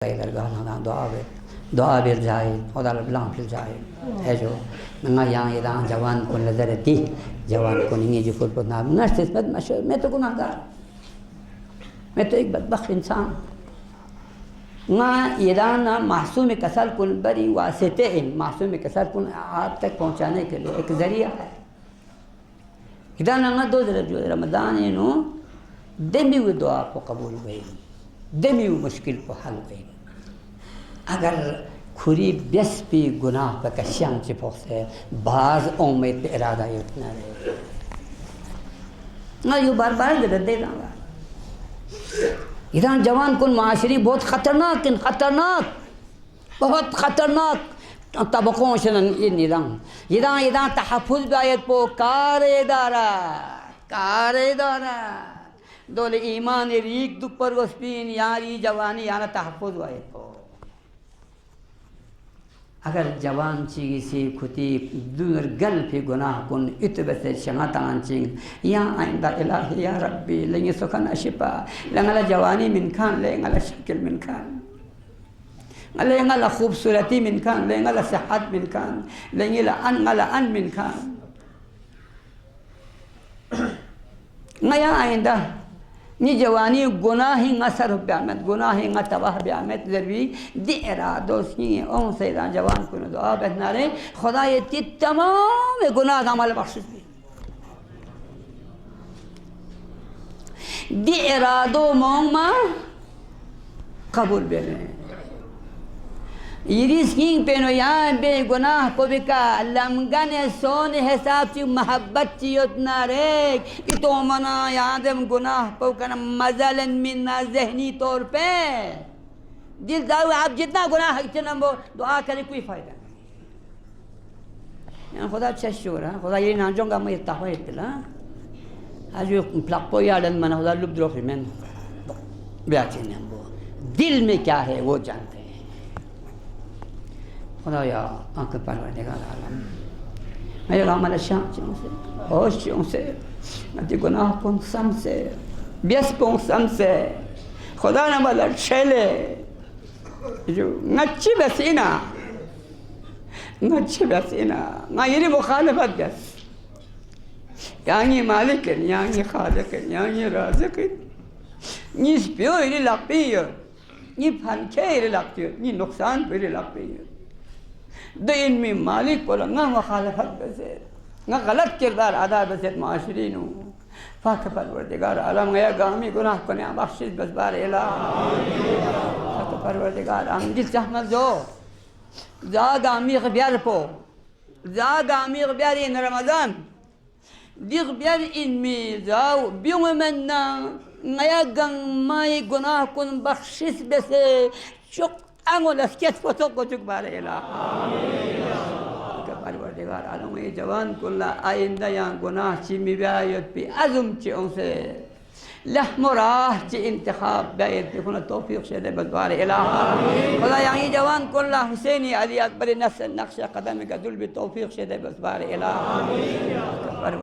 دعا بالجاهل خدا البلان في الجاهل اجو نگا یہاں جوان کو نظر دی جوان کو نہیں جو فل پتنا نرس بد مشہور میں تو گناہگار میں تو ایک بدبخت انسان ما یدانا معصوم کسل کن بری واسطے ان معصوم کسل کن آپ تک پہنچانے کے لیے ایک ذریعہ ہے یدانا دو جو رمضان انو دمی ہوئی دعا کو قبول ہوئی دمی ہوئی مشکل کو حل ہوئی اگر کھری بیس پی گناہ پہ کشیان چی پوکھتے بعض امید پہ ارادہ اتنا رہے یوں بار بار دے داں گا ادھان جوان کن معاشری بہت خطرناک بہت خطرناک طبقوں شنن ادھان ادھان تحفظ بیایت پو کار دارا دول ایمان ریک دوپر وسپین یاری جوانی یانا تحفظ بیایت پو اگر جوان چیگی سی کھتی دور گل پی گناہ کن اتبت شنگتان چنگ یا آئندہ الہی یا ربی لنگی سکن شپا لنگلا جوانی من کان لنگلا شکل من کان لنگلا خوبصورتی من کان لنگلا صحت من کان لنگلا ان من کان نیا آئندہ نی جوانی گناہی نہ سر بیامت گناہی نہ تباہ بیامت ذروی دی ارادو سی اون سیدان جوان کو دعا بہنا رہے خدا یہ تی تمام گناہ عمل بخشش بھی دی ارادو موما قبول بے رہے یریس کینگ پینو یہاں بے گناہ کو بکا لمگن سون حساب چی محبت چی اتنا ریک اتو منا یادم گناہ کو کنا مزلن مننا ذہنی طور پہ دل داو آپ جتنا گناہ اتنا دعا کرے کوئی فائدہ نہیں خدا چشور ہے خدا یہ نانجوں گا میں ارتاحوی اتلا آجو پلاکو یادن منا خدا لب دروخی میں بیاچی نہیں ہم دل میں کیا ہے وہ جانتے ہیں خدا یا آنکھ پروردگار عالم میرے عمل شام چیوں سے ہوشیوں سے نتی گناہ کن سم سے بیس پون سم سے خدا نمالا چھلے جو نچی بسینا یعنی مخالفت بس یعنی مالکن یعنی خالقن یعنی رازقن نیس پیو ایلی لقبیو نی پھنکے ایلی لقبیو نی نقصان پیو ایلی لقبیو دو ان میں مالک بولا نہ مخالفت بسید نہ غلط کردار ادا بسید معاشرینو فاک پروردگار عالم گیا گامی گناہ کنے بخشش بس بار الہ فاک پروردگار عالم جس جحمد جو زا گامی غبیار پو زا گامی غبیار ان رمضان دی غبیار ان میں زاو بیوں مننا نیا گنگ مائی گناہ کن بخشش بسے شک انگل اسکیت فتو کو چک بارے الہ پروردگار عالم یہ جوان کو اللہ آئندہ یہاں گناہ چی می بیایت پی عظم چی ان سے لحم و راہ چی انتخاب بیایت پی خونہ توفیق شدہ بدبار الہ خدا یہاں یہ جوان کو اللہ حسینی علی اکبر نقش قدم کا دل بھی توفیق شدہ بدبار الہ